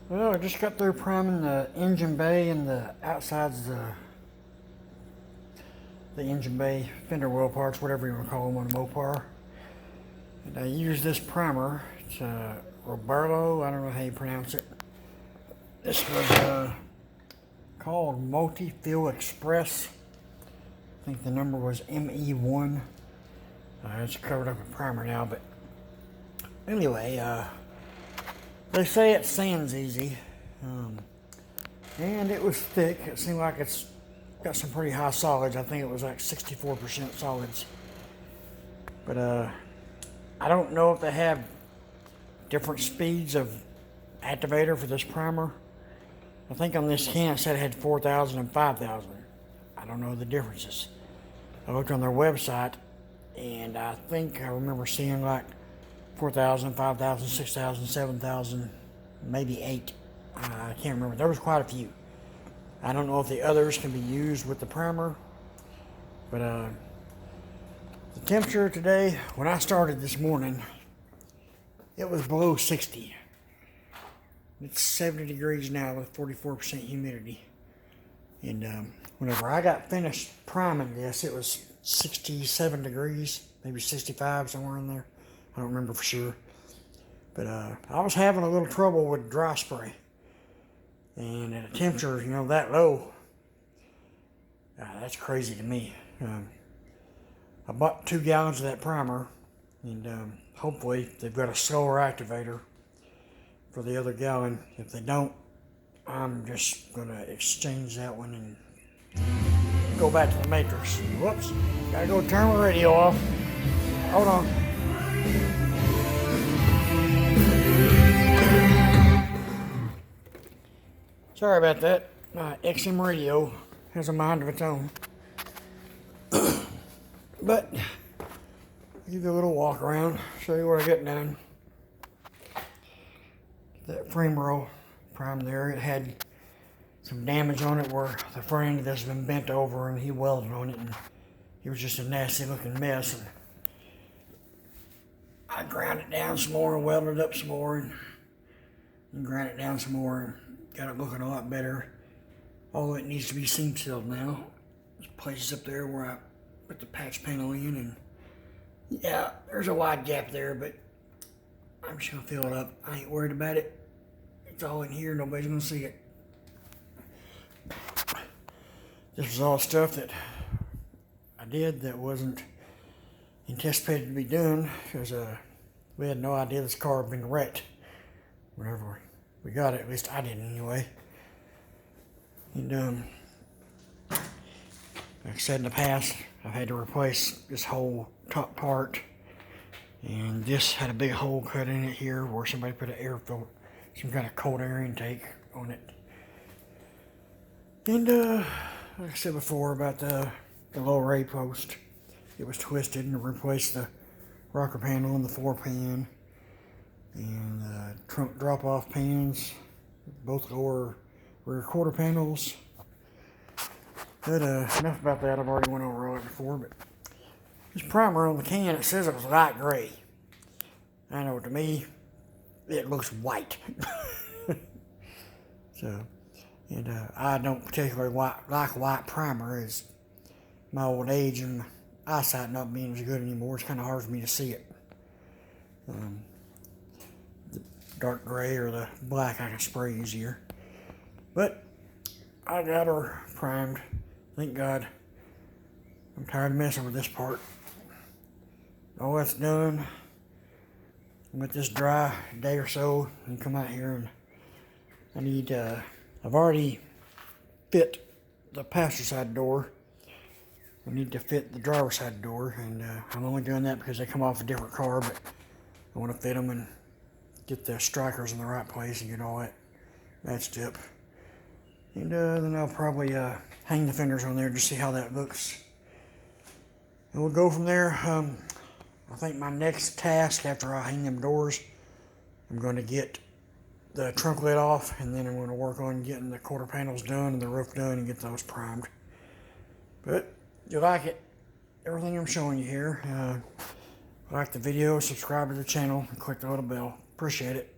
Well, I just got through priming the engine bay and the outsides of the engine bay, fender well parts, whatever you want to call them on a Mopar. And I used this primer. It's Roberto, I don't know how you pronounce it. This was called Multi-Fuel Express. I think the number was ME1. It's covered up in primer now, but anyway, they say it sands easy, and it was thick. It seemed like it's got some pretty high solids. I think it was like 64% solids. But I don't know if they have different speeds of activator for this primer. I think on this can it said it had 4,000 and 5,000. I don't know the differences. I looked on their website, and I think I remember seeing like 4,000, 5,000, 6,000, 7,000, maybe 8. I can't remember. There was quite a few. I don't know if the others can be used with the primer, but the temperature today, when I started this morning, it was below 60. It's 70 degrees now with 44% humidity. And whenever I got finished priming this, it was 67 degrees, maybe 65, somewhere in there. I don't remember for sure. But I was having a little trouble with dry spray. And at a temperature, that low, that's crazy to me. I bought 2 gallons of that primer, and hopefully they've got a slower activator for the other gallon. If they don't, I'm just going to exchange that one and go back to the Matrix. Whoops, gotta go turn my radio off. Hold on. Sorry about that. My XM radio has a mind of its own. But give you a little walk around, show you what I got done. That frame rail prime there, it had some damage on it where the front end of this has been bent over, and he welded on it, and it was just a nasty looking mess. And I ground it down some more and welded it up some more, and ground it down some more, and got it looking a lot better. All of it needs to be seam sealed now. There's places up there where I put the patch panel in, and yeah, there's a wide gap there, but I'm just gonna fill it up. I ain't worried about it. It's all in here, nobody's gonna see it. This was all stuff that I did that wasn't anticipated to be done, because we had no idea this car had been wrecked whenever we got it. At least I didn't anyway. And like I said in the past, I've had to replace this whole top part, and this had a big hole cut in it here where somebody put an air filter, some kind of cold air intake on it. And like I said before about the lower A post, it was twisted, and replaced the rocker panel and the floor pan and the trunk drop off pans, both lower rear quarter panels. But enough about that. I've already went over all that before. But this primer on the can, it says it was light gray. I know, to me, it looks white. So, and I don't particularly like white primer. As my old age and eyesight not being as good anymore, it's kind of hard for me to see it. The dark gray or the black I can spray easier. But I got her primed. Thank God. I'm tired of messing with this part. All that's done. Let this dry a day or so and come out here, and I need I've already fit the passenger side door. I need to fit the driver's side door, and I'm only doing that because they come off a different car, but I want to fit them and get the strikers in the right place and get all that matched up. And then I'll probably hang the fenders on there to see how that looks. And we'll go from there. I think my next task after I hang them doors, I'm going to get the trunk lid off, and then I'm going to work on getting the quarter panels done and the roof done and get those primed. But if you like it, everything I'm showing you here, like the video, subscribe to the channel, and click the little bell. Appreciate it.